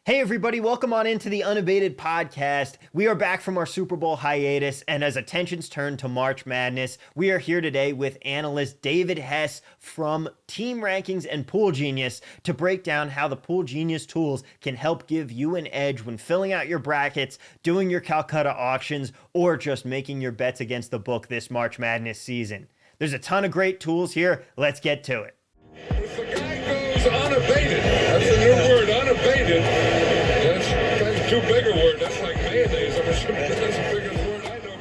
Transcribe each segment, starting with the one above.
Hey, everybody, welcome on into the Unabated podcast. We are back from our Super Bowl hiatus, and as attentions turn to March Madness, we are here today with analyst David Hess from TeamRankings and PoolGenius to break down how the PoolGenius tools can help give you an edge when filling out your brackets, doing your Calcutta auctions, or just making your bets against the book this March Madness season. There's a ton of great tools here. Let's get to it. If the guy goes unabated, that's the new word, unabated. That's too big a word. That's like mayonnaise. I'm assuming that's the biggest word I know.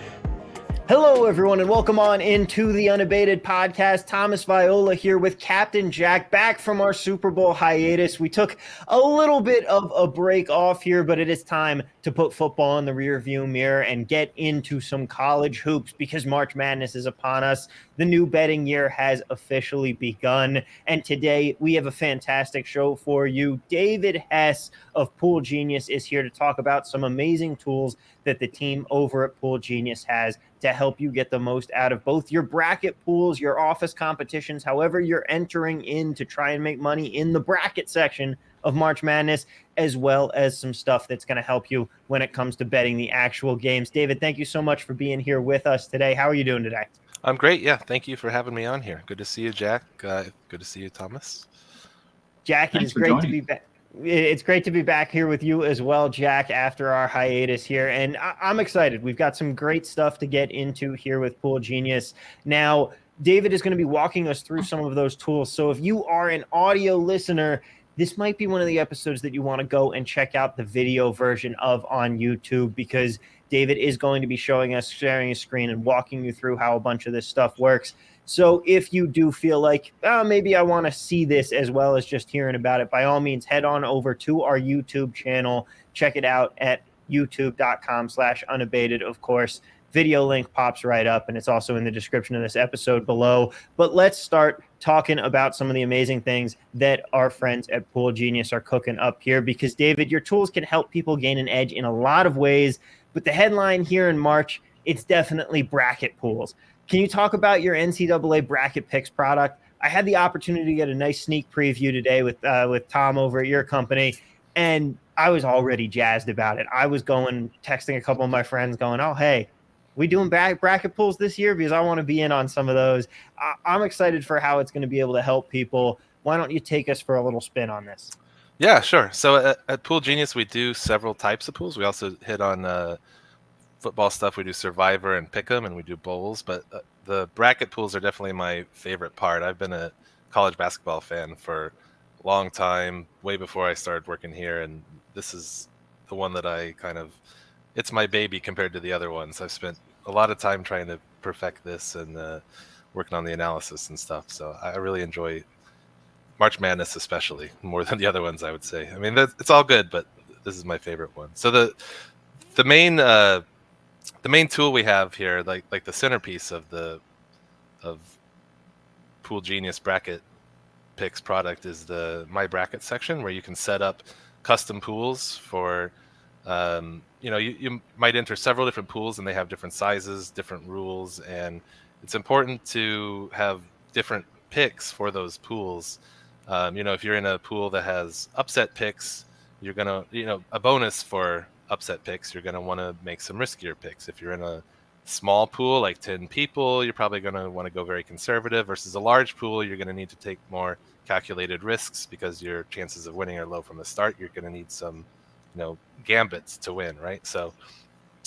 Hello, everyone, and welcome on into the Unabated podcast. Thomas Viola here with Captain Jack, back from our Super Bowl hiatus. We took a little bit of a break off here, but it is time to put football in the rearview mirror and get into some college hoops because March Madness is upon us. The new betting year has officially begun, and today we have a fantastic show for you. David Hess of PoolGenius is here to talk about some amazing tools that the team over at PoolGenius has to help you get the most out of both your bracket pools, your office competitions, however you're entering in to try and make money in the bracket section of March Madness, as well as some stuff that's going to help you when it comes to betting the actual games. David, thank you so much for being here with us today. How are you doing today? I'm great. Yeah. Thank you for having me on here. Good to see you, Jack. Good to see you, Thomas. Jack, it is great to be back. It's great to be back here with you as well, Jack, after our hiatus here. And I'm excited. We've got some great stuff to get into here with PoolGenius. Now, David is going to be walking us through some of those tools. So if you are an audio listener, this might be one of the episodes that you want to go and check out the video version of on YouTube, because David is going to be showing us, sharing his screen and walking you through how a bunch of this stuff works. So if you do feel like, maybe I want to see this as well as just hearing about it, by all means, head on over to our YouTube channel. Check it out at youtube.com/unabated. Of course, video link pops right up, and it's also in the description of this episode below. But let's start talking about some of the amazing things that our friends at PoolGenius are cooking up here, because, David, your tools can help people gain an edge in a lot of ways. But the headline here in March, it's definitely bracket pools. Can you talk about your NCAA bracket picks product? I had the opportunity to get a nice sneak preview today with Tom over at your company, and I was already jazzed about it. I was texting a couple of my friends going, oh, hey, we doing bracket pools this year? Because I want to be in on some of those. I'm excited for how it's going to be able to help people. Why don't you take us for a little spin on this? Yeah, sure. So at PoolGenius, we do several types of pools. We also hit on football stuff. We do Survivor and Pick'em, and we do bowls. But the bracket pools are definitely my favorite part. I've been a college basketball fan for a long time, way before I started working here. And this is the one that it's my baby compared to the other ones. I've spent a lot of time trying to perfect this and working on the analysis and stuff. So I really enjoy March Madness, especially more than the other ones, I would say. I mean, it's all good, but this is my favorite one. So the main tool we have here, like the centerpiece of PoolGenius bracket picks product, is the My Bracket section, where you can set up custom pools for you might enter several different pools, and they have different sizes, different rules, and it's important to have different picks for those pools. If you're in a pool that has upset picks, you're gonna, a bonus for upset picks, you're gonna want to make some riskier picks. If you're in a small pool, like 10 people, you're probably gonna want to go very conservative, versus a large pool, you're gonna need to take more calculated risks because your chances of winning are low from the start. You're gonna need some, gambits to win, right? So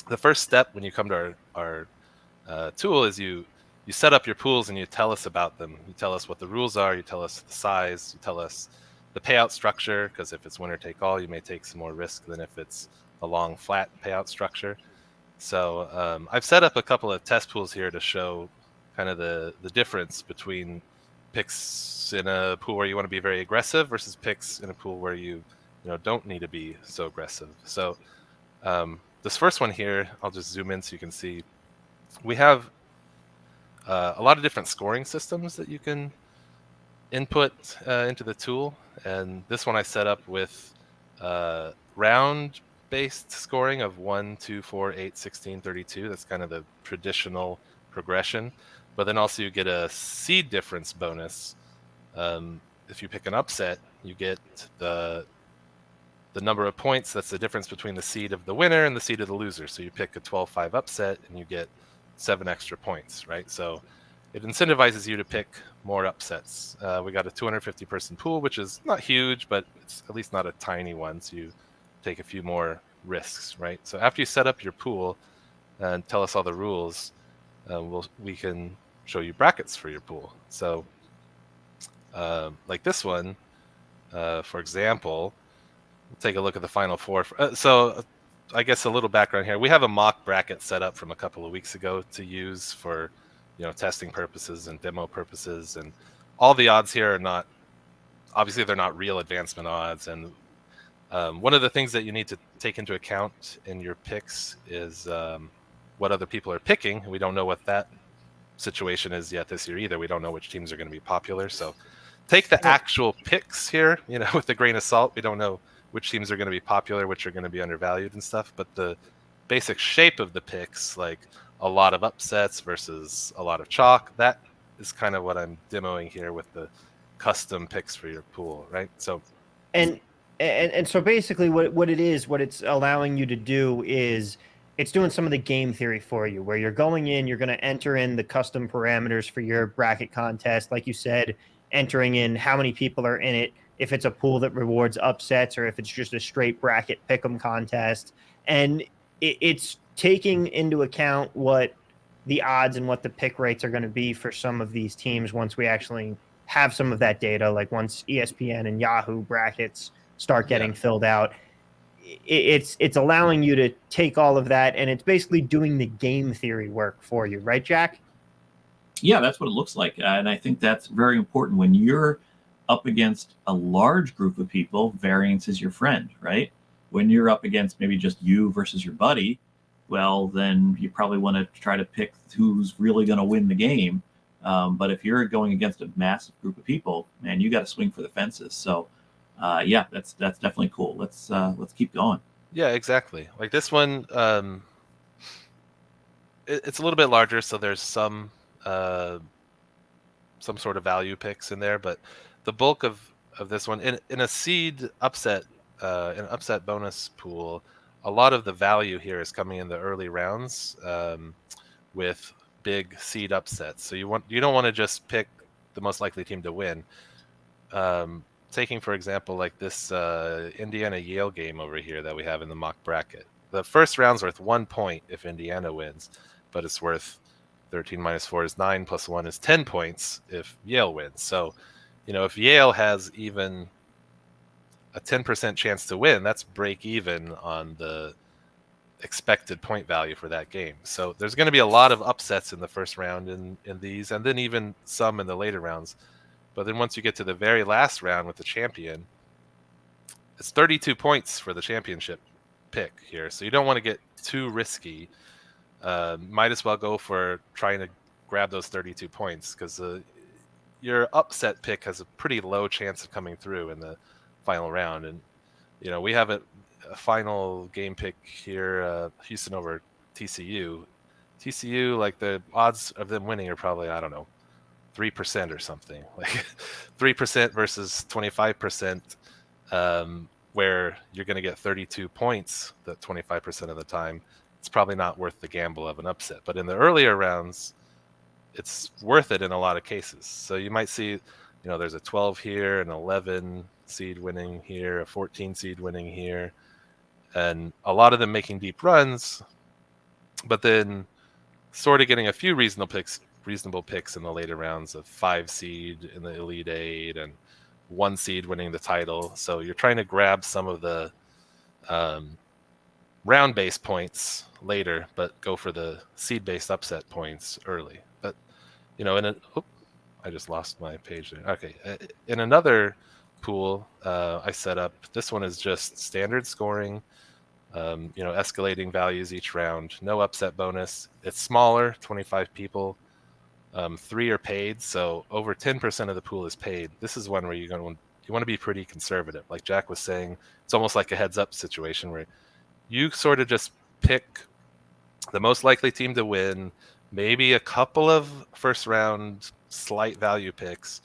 the first step when you come to our tool is you set up your pools and you tell us about them. You tell us what the rules are, you tell us the size, you tell us the payout structure, because if it's winner take all, you may take some more risk than if it's a long flat payout structure. So I've set up a couple of test pools here to show kind of the difference between picks in a pool where you want to be very aggressive versus picks in a pool where you don't need to be so aggressive. So this first one here, I'll just zoom in so you can see. We have a lot of different scoring systems that you can input into the tool, and this one I set up with round-based scoring of 1, 2, 4, 8, 16, 32. That's kind of the traditional progression. But then also you get a seed difference bonus. If you pick an upset, you get the the number of points, that's the difference between the seed of the winner and the seed of the loser. So you pick a 12-5 upset and you get 7 extra points, right? So it incentivizes you to pick more upsets. We got a 250 person pool, which is not huge, but it's at least not a tiny one. So you take a few more risks, right? So after you set up your pool and tell us all the rules, we can show you brackets for your pool. So like this one, for example, we'll take a look at the final four. So I guess a little background here. We have a mock bracket set up from a couple of weeks ago to use for, testing purposes and demo purposes. And all the odds here are not, obviously they're not real advancement odds. And one of the things that you need to take into account in your picks is what other people are picking. We don't know what that situation is yet this year either. We don't know which teams are going to be popular. So take the actual picks here, with a grain of salt. We don't know which teams are going to be popular, which are going to be undervalued and stuff. But the basic shape of the picks, like a lot of upsets versus a lot of chalk, that is kind of what I'm demoing here with the custom picks for your pool, right? So, and so basically, what it's allowing you to do is it's doing some of the game theory for you, where you're going in, you're going to enter in the custom parameters for your bracket contest, like you said, entering in how many people are in it, if it's a pool that rewards upsets or if it's just a straight bracket pick'em contest. And it's taking into account what the odds and what the pick rates are going to be for some of these teams once we actually have some of that data, like once ESPN and Yahoo brackets start getting filled out. It's allowing you to take all of that, and it's basically doing the game theory work for you, right, Jack? Yeah, that's what it looks like. And I think that's very important. When you're up against a large group of people, variance is your friend, right? When you're up against maybe just you versus your buddy, well, then you probably want to try to pick who's really going to win the game. But if you're going against a massive group of people, man, you got to swing for the fences. So, yeah, that's definitely cool. Let's keep going. Yeah, exactly. Like this one, it's a little bit larger, so there's some sort of value picks in there, but the bulk of this one in a seed upset, an upset bonus pool, a lot of the value here is coming in the early rounds with big seed upsets. So you don't want to just pick the most likely team to win. Taking, for example, like this Indiana-Yale game over here that we have in the mock bracket. The first round's worth 1 point if Indiana wins, but it's worth 13 minus 4 is 9 plus 1 is 10 points if Yale wins. So, if Yale has even a 10% chance to win, that's break even on the expected point value for that game. So there's going to be a lot of upsets in the first round in these, and then even some in the later rounds. But then once you get to the very last round with the champion, it's 32 points for the championship pick here. So you don't want to get too risky. Might as well go for trying to grab those 32 points because your upset pick has a pretty low chance of coming through in the final round. And, we have a final game pick here, Houston over TCU. TCU, like the odds of them winning are probably, I don't know, 3% or something, like 3% versus 25%, where you're going to get 32 points that 25% of the time. It's probably not worth the gamble of an upset. But in the earlier rounds, it's worth it in a lot of cases. So you might see, there's a 12 here, an 11 seed winning here, a 14 seed winning here, and a lot of them making deep runs, but then sort of getting a few reasonable picks in the later rounds of 5 seed in the Elite Eight and 1 seed winning the title. So you're trying to grab some of the round-based points later, but go for the seed-based upset points early. But, I just lost my page there. Okay. In another pool I set up, this one is just standard scoring, escalating values each round, no upset bonus. It's smaller, 25 people. 3 are paid, so over 10% of the pool is paid. This is one where you want to be pretty conservative. Like Jack was saying, it's almost like a heads-up situation where you sort of just pick the most likely team to win, maybe a couple of first-round slight value picks,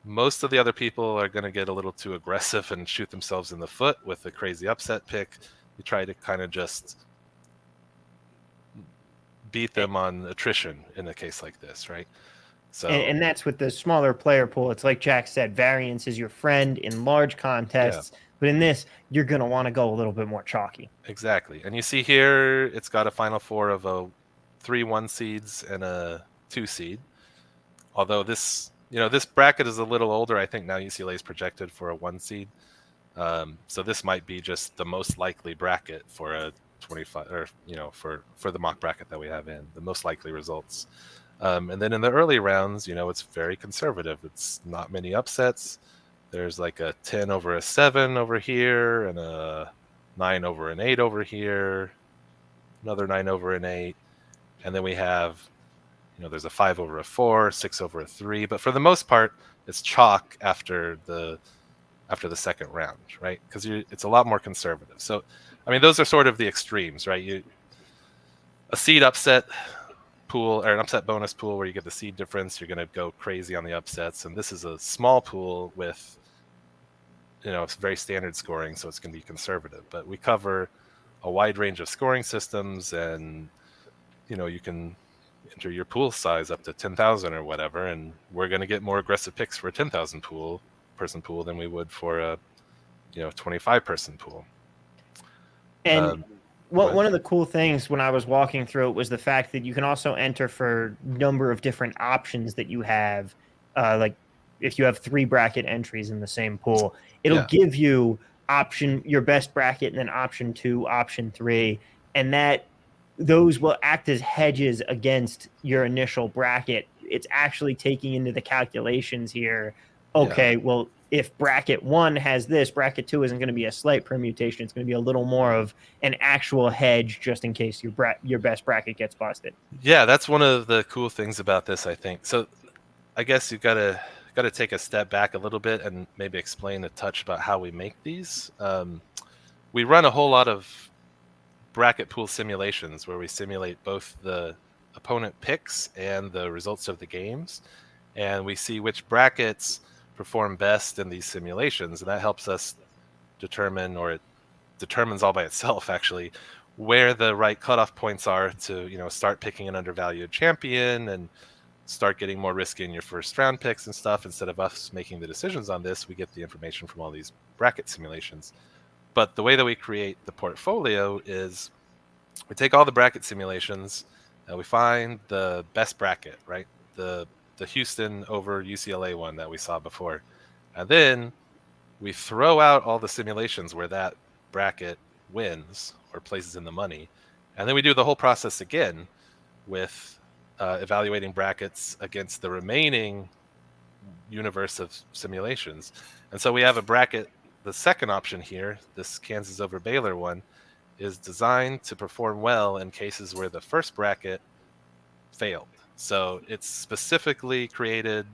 most of the other people are going to get a little too aggressive and shoot themselves in the foot with a crazy upset pick. You try to kind of just beat them on attrition in a case like this, right? So And that's with the smaller player pool. It's like Jack said, variance is your friend in large contests. Yeah. But in this, you're going to want to go a little bit more chalky. Exactly. And you see here, it's got a Final Four of a 3 1 seeds and a 2 seed. Although this bracket is a little older. I think now UCLA is projected for a 1 seed. So this might be just the most likely bracket for a 25, or for the mock bracket that we have in the most likely results. And then in the early rounds, it's very conservative. It's not many upsets. There's like a 10 over a 7 over here, and a 9 over an 8 over here, another 9 over an 8, and then we have, there's a 5 over a 4, 6 over a 3. But for the most part, it's chalk after the second round, right? Because it's a lot more conservative. So, I mean, those are sort of the extremes, right? A seed upset pool, or an upset bonus pool where you get the seed difference, you're going to go crazy on the upsets. And this is a small pool with, it's very standard scoring, so it's going to be conservative. But we cover a wide range of scoring systems, and, you can enter your pool size up to 10,000 or whatever, and we're going to get more aggressive picks for a 10,000 person pool than we would for a 25 person pool. And one of the cool things when I was walking through it was the fact that you can also enter for number of different options that you have. Like if you have 3 bracket entries in the same pool, it'll give you your best bracket, and then option 2, option 3, and those will act as hedges against your initial bracket. It's actually taking into the calculations here. Okay, well, if bracket 1 has this, bracket 2 isn't going to be a slight permutation. It's going to be a little more of an actual hedge, just in case your best bracket gets busted. Yeah, that's one of the cool things about this, I think. So I guess you've got to take a step back a little bit and maybe explain a touch about how we make these. We run a whole lot of bracket pool simulations where we simulate both the opponent picks and the results of the games, and we see which brackets perform best in these simulations, and that helps us determine, or it determines all by itself actually, where the right cutoff points are to start picking an undervalued champion and start getting more risky in your first round picks and stuff. Instead of us making the decisions on this, we get the information from all these bracket simulations. But the way that we create the portfolio is we take all the bracket simulations, we find the best bracket, right? The Houston over UCLA one that we saw before. And then we throw out all the simulations where that bracket wins or places in the money. And then we do the whole process again with evaluating brackets against the remaining universe of simulations. And so we have a bracket. The second option here, this Kansas over Baylor one, is designed to perform well in cases where the first bracket failed. So it's specifically created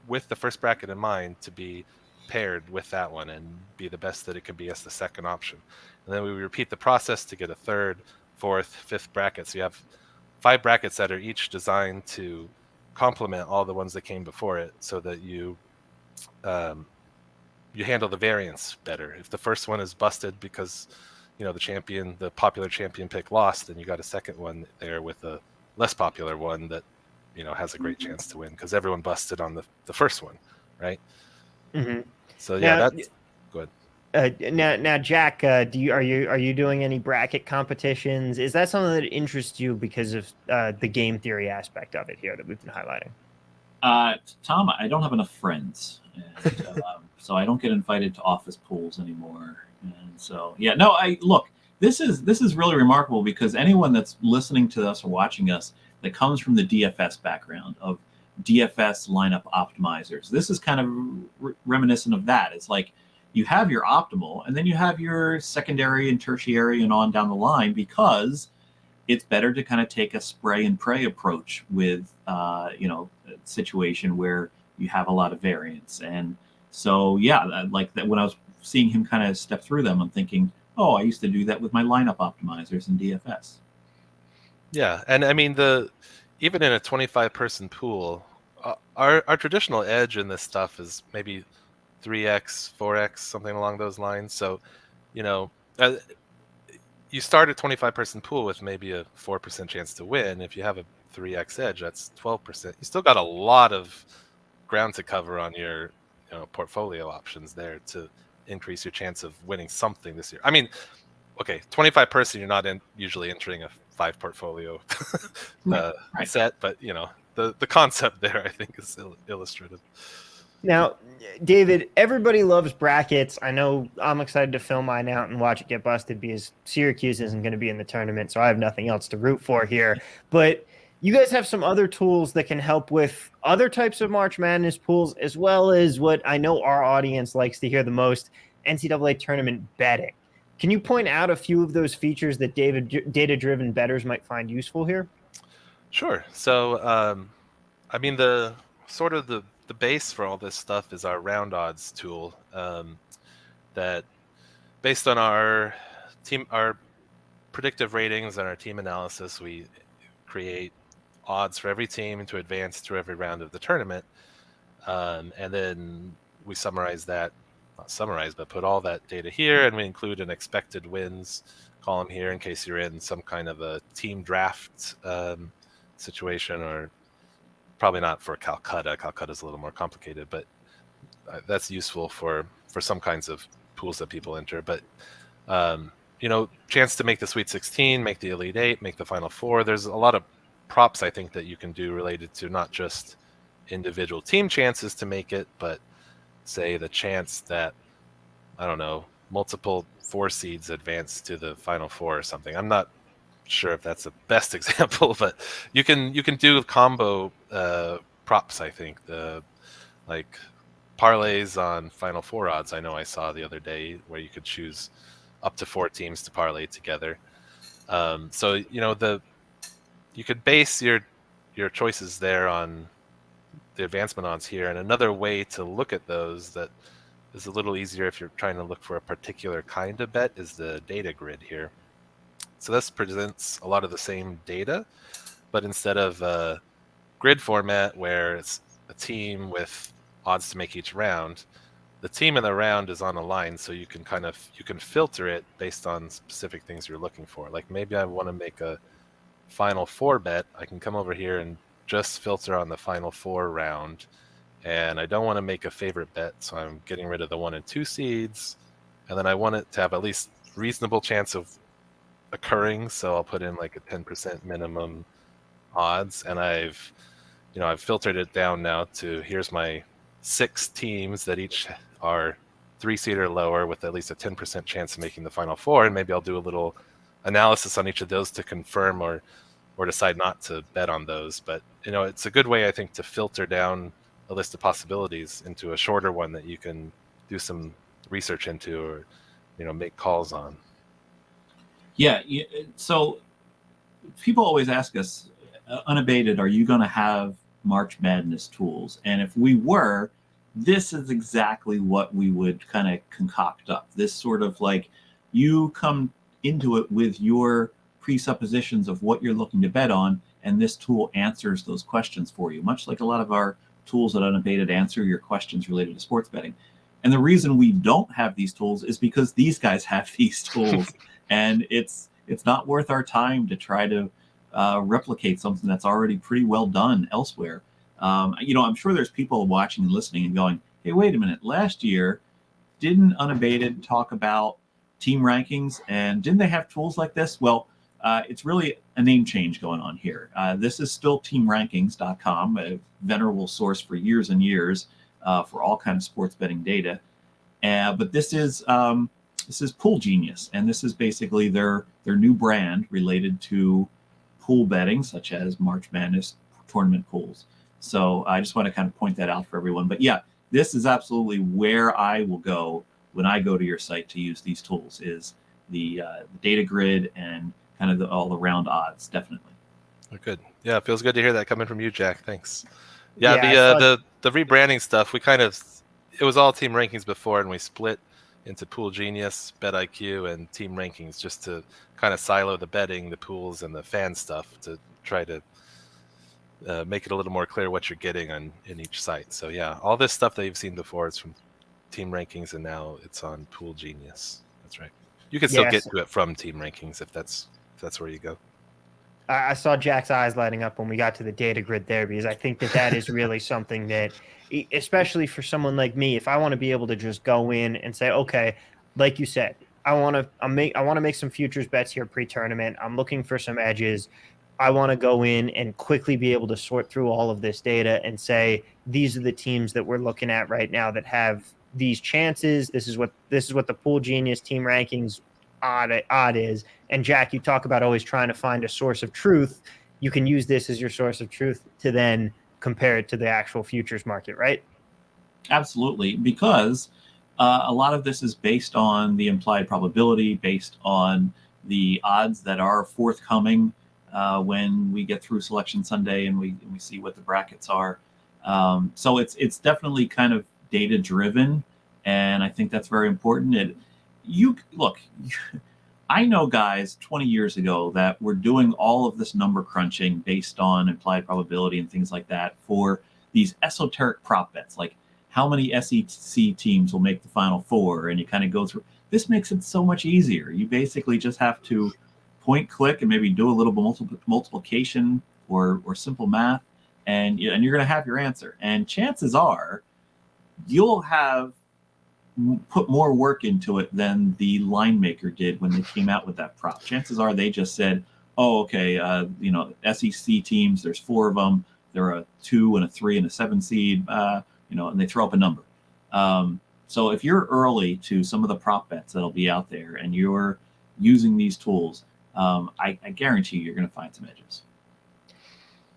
with the first bracket in mind to be paired with that one and be the best that it can be as the second option. And then we repeat the process to get a third, fourth, fifth bracket. So you have 5 brackets that are each designed to complement all the ones that came before it, so that you handle the variance better. If the first one is busted because the popular champion pick lost, then you got a second one there with a less popular one that has a great chance to win because everyone busted on the first one, right? Mm-hmm. So that's good. Now, Jack, are you doing any bracket competitions? Is that something that interests you because of the game theory aspect of it here that we've been highlighting? Tom, I don't have enough friends, and, so I don't get invited to office pools anymore. And so, look, this is really remarkable because anyone that's listening to us or watching us that comes from the DFS background of DFS lineup optimizers, this is kind of reminiscent of that. It's like you have your optimal, and then you have your secondary and tertiary and on down the line, because it's better to kind of take a spray and pray approach with, a situation where you have a lot of variance. And so, like that, when I was seeing him kind of step through them, I'm thinking, oh, I used to do that with my lineup optimizers in DFS. Yeah, and I mean even in a 25 person pool, Our traditional edge in this stuff is maybe 3x, 4x, something along those lines. So, you know, you start a 25-person pool with maybe a 4% chance to win. If you have a 3x edge, that's 12%. You still got a lot of ground to cover on your portfolio options there to increase your chance of winning something this year. I mean, okay, 25-person, you're not usually entering a 5 portfolio Right. set, but the concept there, I think, is illustrative. Now, David, everybody loves brackets. I know I'm excited to fill mine out and watch it get busted because Syracuse isn't going to be in the tournament, so I have nothing else to root for here. But you guys have some other tools that can help with other types of March Madness pools, as well as what I know our audience likes to hear the most, NCAA tournament betting. Can you point out a few of those features that data-driven bettors might find useful here? Sure. So, I mean, the base for all this stuff is our round odds tool that, based on our predictive ratings and our team analysis, we create odds for every team to advance through every round of the tournament, and then we put all that data here, and we include an expected wins column here in case you're in some kind of a team draft situation, or probably not for Calcutta. Calcutta's a little more complicated, but that's useful for some kinds of pools that people enter. But chance to make the Sweet 16, make the Elite 8, make the Final Four. There's a lot of props, I think, that you can do related to not just individual team chances to make it, but say the chance that, I don't know, multiple 4 seeds advance to the Final Four or something. I'm not sure if that's the best example, but you can do combo props, I think. Like parlays on Final Four odds, I know I saw the other day, where you could choose up to 4 teams to parlay together. So you could base your choices there on the advancement odds here. And another way to look at those that is a little easier if you're trying to look for a particular kind of bet is the data grid here. So this presents a lot of the same data, but instead of a grid format where it's a team with odds to make each round, the team in the round is on a line, so you can filter it based on specific things you're looking for. Like maybe I want to make a Final Four bet. I can come over here and just filter on the Final Four round, and I don't want to make a favorite bet, so I'm getting rid of the 1 and 2 seeds, and then I want it to have at least reasonable chance of occurring, so I'll put in like a 10% minimum odds, and I've filtered it down now to here's my 6 teams that each are 3 seed or lower with at least a 10% chance of making the Final Four, and maybe I'll do a little analysis on each of those to confirm or decide not to bet on those. But it's a good way, I think, to filter down a list of possibilities into a shorter one that you can do some research into or make calls on. Yeah. So people always ask us, Unabated, are you going to have March Madness tools? And if we were, this is exactly what we would kind of concoct up. This sort of like, you come into it with your presuppositions of what you're looking to bet on, and this tool answers those questions for you, much like a lot of our tools at Unabated answer your questions related to sports betting. And the reason we don't have these tools is because these guys have these tools, and it's not worth our time to try to replicate something that's already pretty well done elsewhere. I'm sure there's people watching and listening and going, hey, wait a minute, last year, didn't Unabated talk about team rankings, and didn't they have tools like this? Well, it's really a name change going on here. This is still TeamRankings.com, a venerable source for years and years for all kinds of sports betting data. But this is PoolGenius, and this is basically their new brand related to pool betting, such as March Madness tournament pools. So I just want to kind of point that out for everyone. But yeah, this is absolutely where I will go when I go to your site to use these tools, is the data grid and kind of all the round odds, definitely. Good. Yeah, it feels good to hear that coming from you, Jack. Thanks. Yeah, the rebranding stuff, it was all team rankings before, and we split into PoolGenius, BetIQ, and Team Rankings just to kind of silo the betting, the pools, and the fan stuff to try to make it a little more clear what you're getting in each site. So yeah, all this stuff that you've seen before is from Team Rankings, and now it's on PoolGenius. That's right. You can still get Yes. to it from Team Rankings if that's where you go. I saw Jack's eyes lighting up when we got to the data grid there, because I think that is really something that, especially for someone like me, if I want to be able to just go in and say, okay, like you said, I want to make some futures bets here pre-tournament. I'm looking for some edges. I want to go in and quickly be able to sort through all of this data and say, these are the teams that we're looking at right now that have these chances. This is what the PoolGenius team rankings odd is. And Jack, you talk about always trying to find a source of truth. You can use this as your source of truth to then compare it to the actual futures market, right? Absolutely, because a lot of this is based on the implied probability, based on the odds that are forthcoming when we get through Selection Sunday and we see what the brackets are. So it's definitely kind of data driven, and I think that's very important. I know guys 20 years ago that were doing all of this number crunching based on implied probability and things like that for these esoteric prop bets, like how many SEC teams will make the Final Four, and you kind of go through. This makes it so much easier. You basically just have to point, click, and maybe do a little multiplication or simple math, and you're going to have your answer. And chances are you'll have put more work into it than the line maker did when they came out with that prop. Chances are they just said, oh, okay, SEC teams, there's 4 of them. They're a 2 and a 3 and a 7 seed, and they throw up a number. So if you're early to some of the prop bets that'll be out there and you're using these tools, I guarantee you're going to find some edges.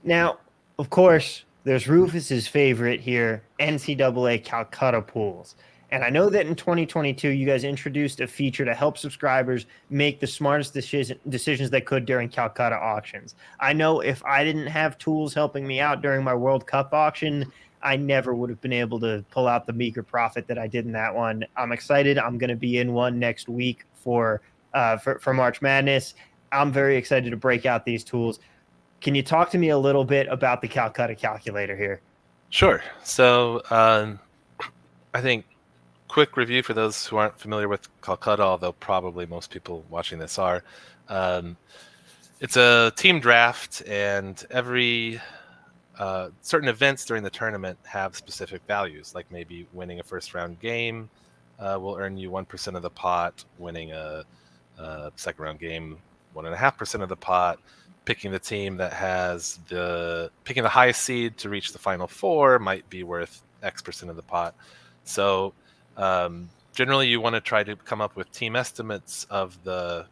Now, of course, there's Rufus's favorite here, NCAA Calcutta pools. And I know that in 2022, you guys introduced a feature to help subscribers make the smartest decisions they could during Calcutta auctions. I know if I didn't have tools helping me out during my World Cup auction, I never would have been able to pull out the meager profit that I did in that one. I'm excited. I'm going to be in one next week for March Madness. I'm very excited to break out these tools. Can you talk to me a little bit about the Calcutta calculator here? Sure. So I think quick review for those who aren't familiar with Calcutta, although probably most people watching this are. It's a team draft, and every certain events during the tournament have specific values, like maybe winning a first round game will earn you 1% of the pot, winning a second round game 1.5% of the pot, picking the team that has picking the highest seed to reach the Final Four might be worth X% of the pot. So generally you want to try to come up with estimates of the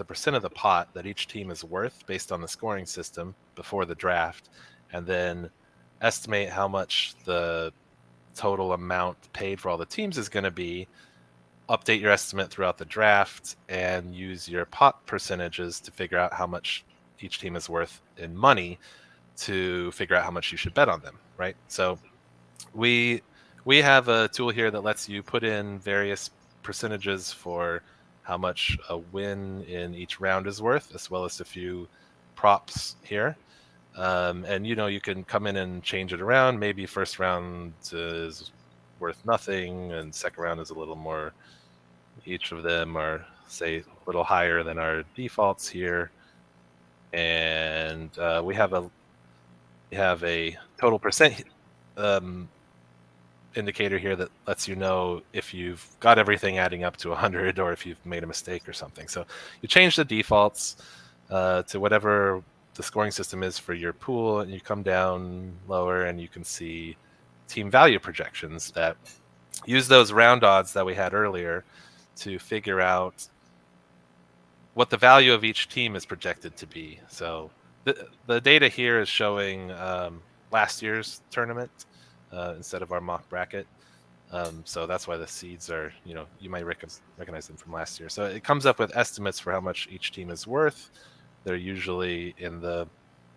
percent of the pot that each team is worth based on the scoring system before the draft, and then estimate how much the total amount paid for all the teams is going to be, update your estimate throughout the draft, and use your pot percentages to figure out how much each team is worth in money to figure out how much you should bet on them, right? So we have a tool here that lets you put in various percentages for how much a win in each round is worth, as well as a few props here. And you can come in and change it around. Maybe first round is worth nothing, and second round is a little more. Each of them are, say, a little higher than our defaults here. And we have a total percent indicator here that lets you know if you've got everything adding up to 100 or if you've made a mistake or something. So you change the defaults to whatever the scoring system is for your pool, and you come down lower and you can see team value projections that use those round odds that we had earlier to figure out what the value of each team is projected to be. So the data here is showing last year's tournament instead of our mock bracket. So that's why the seeds are, you might recognize them from last year. So it comes up with estimates for how much each team is worth. They're usually in the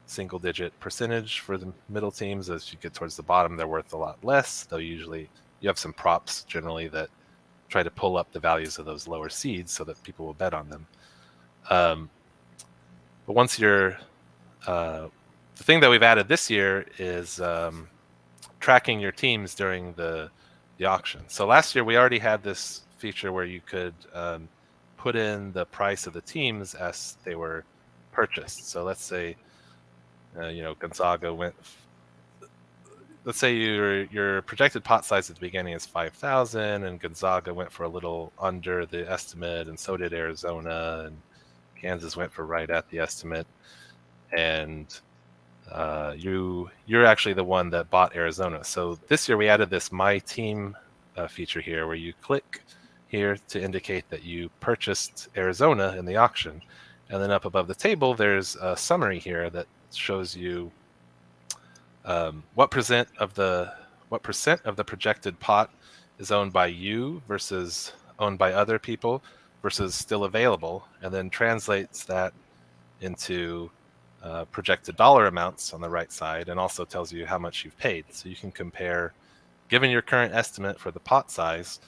single digit percentage for the middle teams. As you get towards the bottom, they're worth a lot less. Though usually you have some props generally that try to pull up the values of those lower seeds so that people will bet on them. But once you're the thing that we've added this year is tracking your teams during the auction. So last year we already had this feature where you could put in the price of the teams as they were purchased. So let's say Gonzaga went. Let's say your projected pot size at the beginning is 5,000, and Gonzaga went for a little under the estimate, and so did Arizona, and Kansas went for right at the estimate, and you're actually the one that bought Arizona. So this year we added this My Team feature here, where you click here to indicate that you purchased Arizona in the auction, and then up above the table there's a summary here that shows you what percent of the projected pot is owned by you versus owned by other people versus still available, and then translates that into projected dollar amounts on the right side, and also tells you how much you've paid. So you can compare, given your current estimate for the pot size,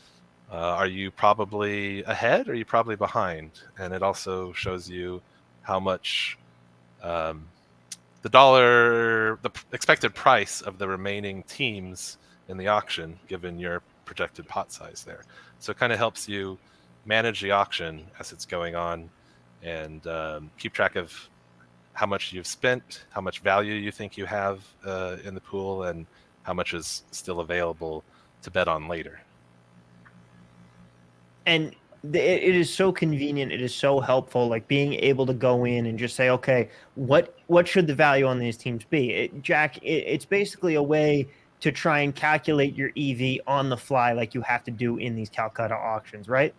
are you probably ahead or are you probably behind? And it also shows you how much the expected price of the remaining teams in the auction, given your projected pot size there. So it kind of helps you manage the auction as it's going on, and keep track of how much you've spent, how much value you think you have in the pool, and how much is still available to bet on later. And it is so convenient. It is so helpful, like being able to go in and just say, okay, what should the value on these teams be? Jack, it's basically a way to try and calculate your EV on the fly, like you have to do in these Calcutta auctions, right?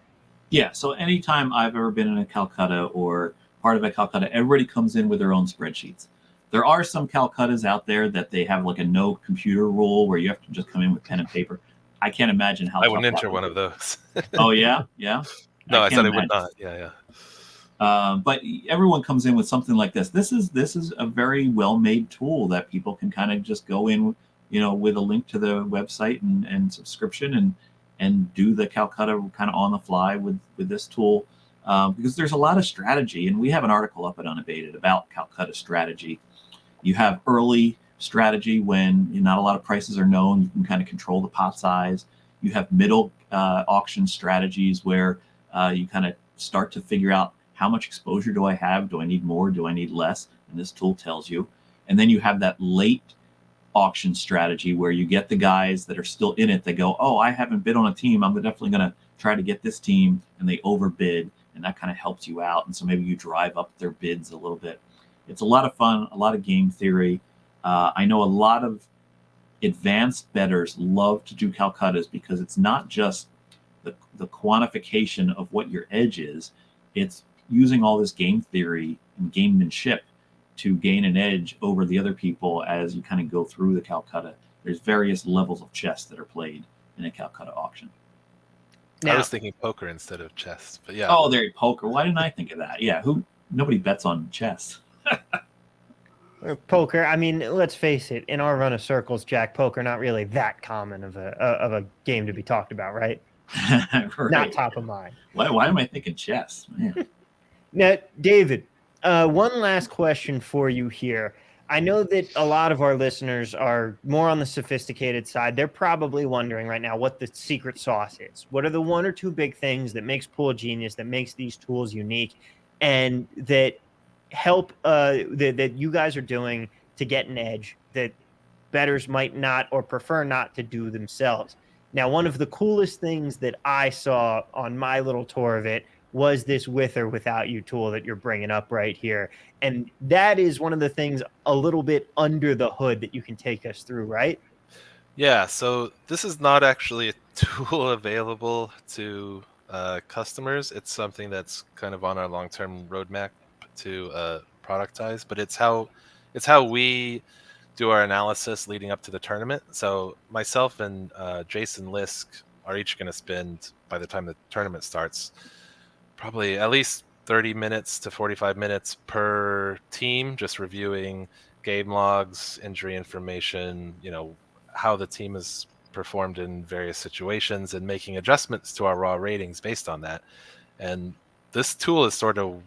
Yeah. So anytime I've ever been in a Calcutta or part of a Calcutta, everybody comes in with their own spreadsheets. There are some Calcuttas out there that they have like a no computer rule where you have to just come in with pen and paper. I can't imagine how I wouldn't enter one of those. Oh yeah, yeah. No, I said I would not. Yeah. But everyone comes in with something like this. This is a very well-made tool that people can kind of just go in, with a link to the website and subscription and do the Calcutta kind of on the fly with this tool, because there's a lot of strategy, and we have an article up at Unabated about Calcutta strategy. You have early strategy when not a lot of prices are known. You can kind of control the pot size. You have middle auction strategies where you kind of start to figure out how much exposure do I have? Do I need more? Do I need less? And this tool tells you. And then you have that late auction strategy where you get the guys that are still in it that go, oh, I haven't bid on a team. I'm definitely going to try to get this team. And they overbid. And that kind of helps you out. And so maybe you drive up their bids a little bit. It's a lot of fun, a lot of game theory. I know a lot of advanced bettors love to do Calcuttas because it's not just the quantification of what your edge is. It's using all this game theory and gamemanship to gain an edge over the other people as you kind of go through the Calcutta. There's various levels of chess that are played in a Calcutta auction. Now, I was thinking poker instead of chess, but yeah. Oh, there, poker. Why didn't I think of that? Yeah, nobody bets on chess. Poker. I mean, let's face it. In our run of circles, Jack, poker not really that common of a game to be talked about, right? Right. Not top of mind. Why am I thinking chess? Man. Now, David, one last question for you here. I know that a lot of our listeners are more on the sophisticated side. They're probably wondering right now what the secret sauce is. What are the one or two big things that makes PoolGenius, that makes these tools unique, and that help that you guys are doing to get an edge that bettors might not or prefer not to do themselves? Now, one of the coolest things that I saw on my little tour of it was this with or without you tool that you're bringing up right here. And that is one of the things a little bit under the hood that you can take us through, right? Yeah, so this is not actually a tool available to customers. It's something that's kind of on our long-term roadmap to productize, but it's how we do our analysis leading up to the tournament. So myself and Jason Lisk are each going to spend, by the time the tournament starts, probably at least 30 minutes to 45 minutes per team, just reviewing game logs, injury information, how the team has performed in various situations, and making adjustments to our raw ratings based on that. And this tool is sort of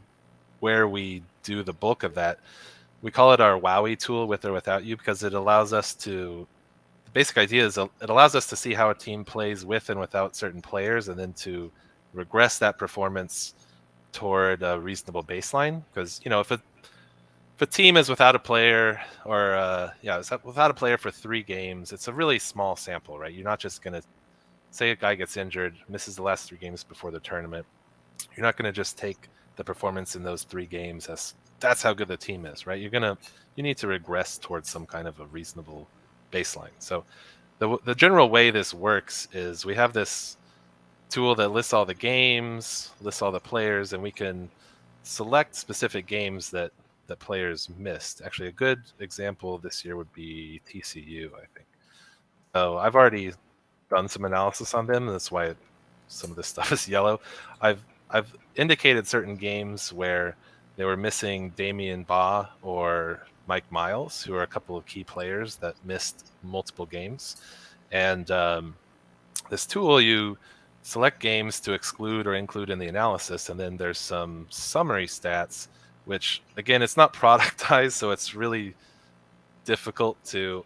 where we do the bulk of that. we call it our Wowie tool, with or without you, because it allows us to. The basic idea is it allows us to see how a team plays with and without certain players, and then to regress that performance toward a reasonable baseline. Because if a team is without a player, or without a player for 3 games, it's a really small sample, right? You're not just going to say a guy gets injured, misses the last 3 games before the tournament. You're not going to just take the performance in those 3 games as that's how good the team is, right? You need to regress towards some kind of a reasonable baseline. So the general way this works is we have this tool that lists all the games, lists all the players, and we can select specific games that players missed. Actually, a good example this year would be TCU, I think. So I've already done some analysis on them, and that's why some of this stuff is yellow. I've indicated certain games where they were missing Damian Baugh or Mike Miles, who are a couple of key players that missed multiple games. And this tool, you select games to exclude or include in the analysis, and then there's some summary stats, which, again, it's not productized, so it's really difficult to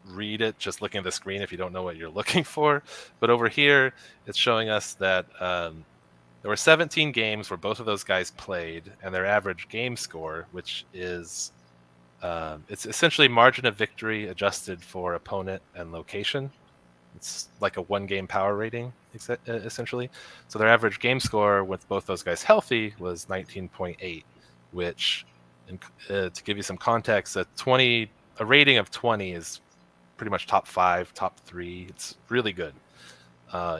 read it just looking at the screen if you don't know what you're looking for. But over here, it's showing us that there were 17 games where both of those guys played, and their average game score, which is it's essentially margin of victory adjusted for opponent and location. It's like a 1-game power rating, essentially. So their average game score with both those guys healthy was 19.8, which, to give you some context, a rating of 20 is pretty much top 5, top 3. It's really good.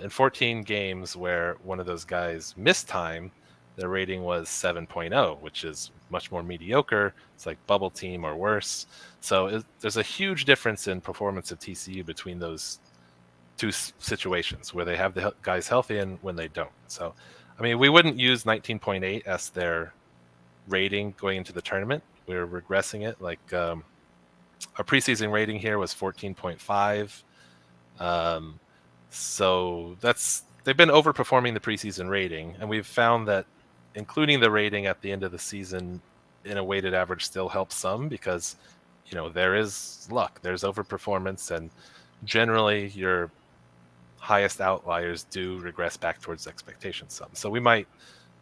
In 14 games where one of those guys missed time, their rating was 7.0, which is much more mediocre. It's like bubble team or worse. So there's a huge difference in performance of TCU between those 2 situations, where they have the guys healthy and when they don't. So, I mean, we wouldn't use 19.8 as their rating going into the tournament. We're regressing it. Like our preseason rating here was 14.5. So they've been overperforming the preseason rating, and we've found that including the rating at the end of the season in a weighted average still helps some, because there is luck, there's overperformance, and generally your highest outliers do regress back towards expectations some. So we might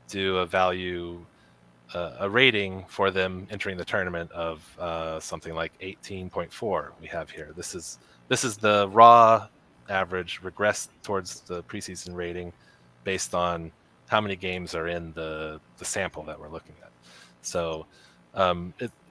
do a rating for them entering the tournament of something like 18.4 we have here. This is the raw average regressed towards the preseason rating based on how many games are in the sample that we're looking at. So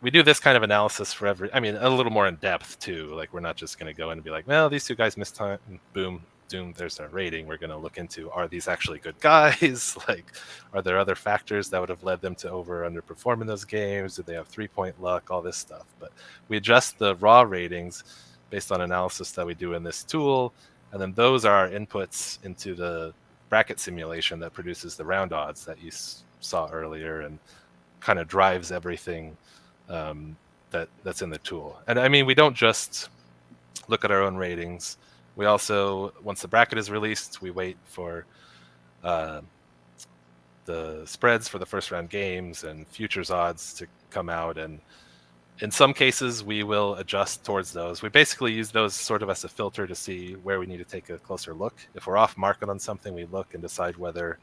we do this kind of analysis for a little more in depth too. Like, we're not just going to go in and be like, well, these 2 guys missed time, boom, doom, there's their rating. We're going to look into, are these actually good guys? Like, are there other factors that would have led them to over or underperform in those games? Did they have 3-point luck? All this stuff. But we adjust the raw ratings based on analysis that we do in this tool, and then those are our inputs into the bracket simulation that produces the round odds that you saw earlier, and kind of drives everything that's in the tool. And I mean, we don't just look at our own ratings. We also, once the bracket is released, we wait for the spreads for the first round games and futures odds to come out, and in some cases we will adjust towards those. We basically use those sort of as a filter to see where we need to take a closer look. If we're off market on something, we look and decide whether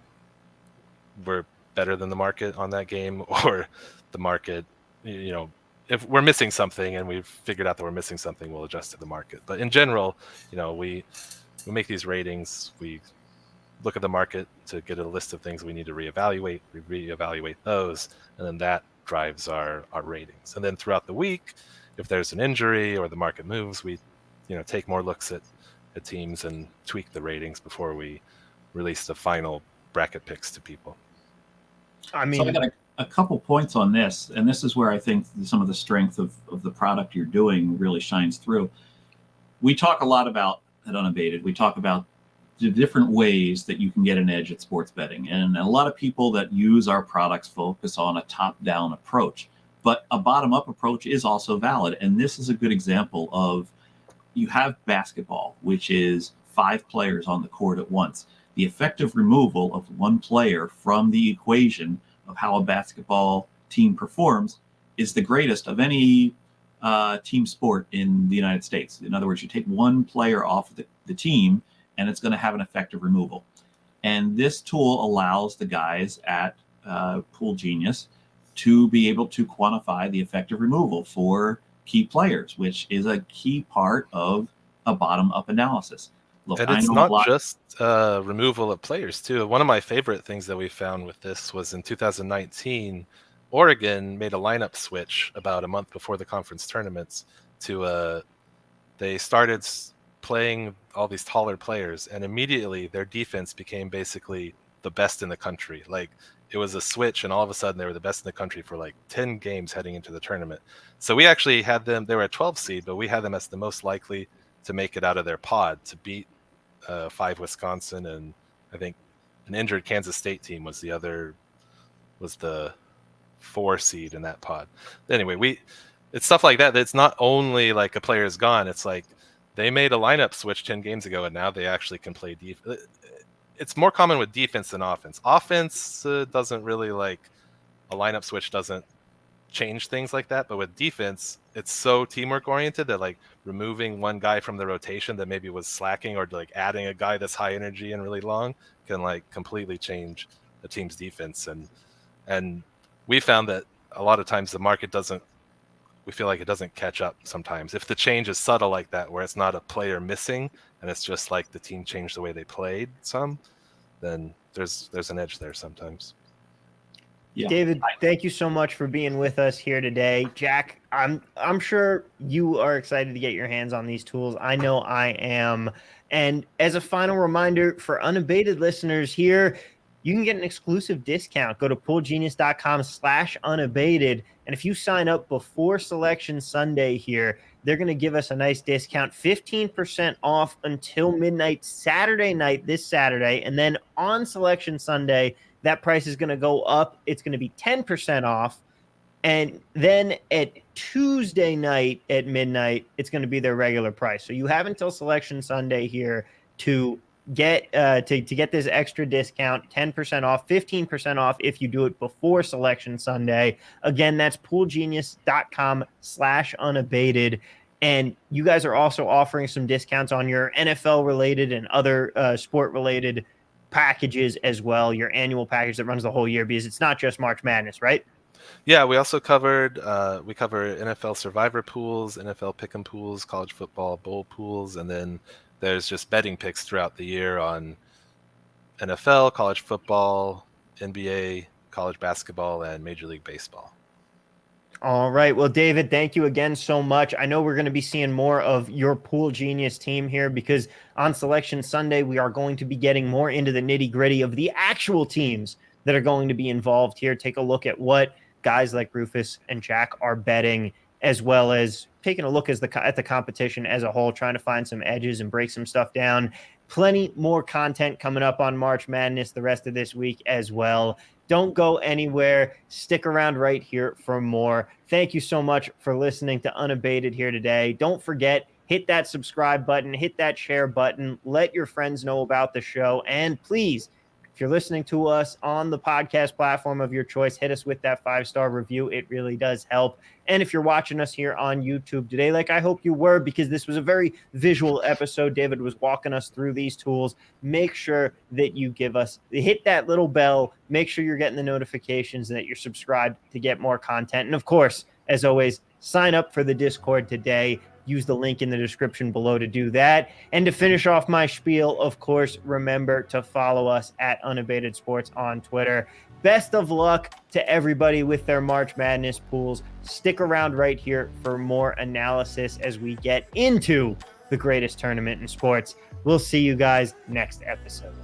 we're better than the market on that game, or the market, if we're missing something and we've figured out that we're missing something, we'll adjust to the market. But in general, we make these ratings, we look at the market to get a list of things we need to reevaluate, we reevaluate those, and then that drives our ratings. And then throughout the week, if there's an injury or the market moves, we take more looks at teams and tweak the ratings before we release the final bracket picks to people. I got a couple points on this, and this is where I think some of the strength of the product you're doing really shines through. We talk a lot about, at Unabated, we talk about the different ways that you can get an edge at sports betting. And a lot of people that use our products focus on a top-down approach, but a bottom-up approach is also valid. And this is a good example of, you have basketball, which is 5 players on the court at once. The effective removal of one player from the equation of how a basketball team performs is the greatest of any team sport in the United States. In other words, you take one player off the team, and it's going to have an effective removal. And this tool allows the guys at PoolGenius to be able to quantify the effective removal for key players, which is a key part of a bottom-up analysis. Look, and it's not just removal of players too. One of my favorite things that we found with this was in 2019, Oregon made a lineup switch about a month before the conference tournaments to they started playing all these taller players, and immediately their defense became basically the best in the country. Like, it was a switch, and all of a sudden they were the best in the country for like 10 games heading into the tournament. So we actually had them, they were a 12 seed, but we had them as the most likely to make it out of their pod, to beat 5 Wisconsin, and I think an injured Kansas State team was the 4 seed in that pod. Anyway, it's stuff like that. It's not only like a player is gone. It's like they made a lineup switch 10 games ago, and now they actually can play defense. It's more common with defense than offense. Offense doesn't really, like, a lineup switch doesn't change things like that. But with defense, it's so teamwork oriented that, like, removing one guy from the rotation that maybe was slacking, or like adding a guy that's high energy and really long, can like completely change the team's defense. And we found that a lot of times the market we feel like it doesn't catch up sometimes. If the change is subtle like that, where it's not a player missing and it's just like the team changed the way they played some, then there's an edge there sometimes. Yeah. David, thank you so much for being with us here today. Jack, I'm sure you are excited to get your hands on these tools. I know I am. And as a final reminder for Unabated listeners here, you can get an exclusive discount. Go to PoolGenius.com/unabated. And if you sign up before Selection Sunday here, they're going to give us a nice discount, 15% off until midnight Saturday night, this Saturday. And then on Selection Sunday, that price is going to go up. It's going to be 10% off. And then at Tuesday night at midnight, it's going to be their regular price. So you have until Selection Sunday here to get to get this extra discount, 10% off, 15% off if you do it before Selection Sunday. Again, that's PoolGenius.com/unabated. And you guys are also offering some discounts on your NFL related and other sport related packages as well, your annual package that runs the whole year, because it's not just March Madness, right? Yeah, we also cover NFL Survivor pools, NFL Pick'em pools, college football bowl pools, and then there's just betting picks throughout the year on NFL, college football, NBA, college basketball, and Major League Baseball. All right. Well, David, thank you again so much. I know we're going to be seeing more of your PoolGenius team here, because on Selection Sunday, we are going to be getting more into the nitty-gritty of the actual teams that are going to be involved here. Take a look at what guys like Rufus and Jack are betting, as well as taking a look at the competition as a whole, trying to find some edges and break some stuff down. Plenty more content coming up on March Madness the rest of this week as well. Don't go anywhere. Stick around right here for more. Thank you so much for listening to Unabated here today. Don't forget, hit that subscribe button, hit that share button, let your friends know about the show. And please, if you're listening to us on the podcast platform of your choice, hit us with that 5-star review. It really does help. And if you're watching us here on YouTube today, like I hope you were, because this was a very visual episode, David was walking us through these tools, make sure that you hit that little bell, make sure you're getting the notifications and that you're subscribed to get more content. And of course, as always, sign up for the Discord today. Use the link in the description below to do that. And to finish off my spiel, of course, remember to follow us at Unabated Sports on Twitter. Best of luck to everybody with their March Madness pools. Stick around right here for more analysis as we get into the greatest tournament in sports. We'll see you guys next episode.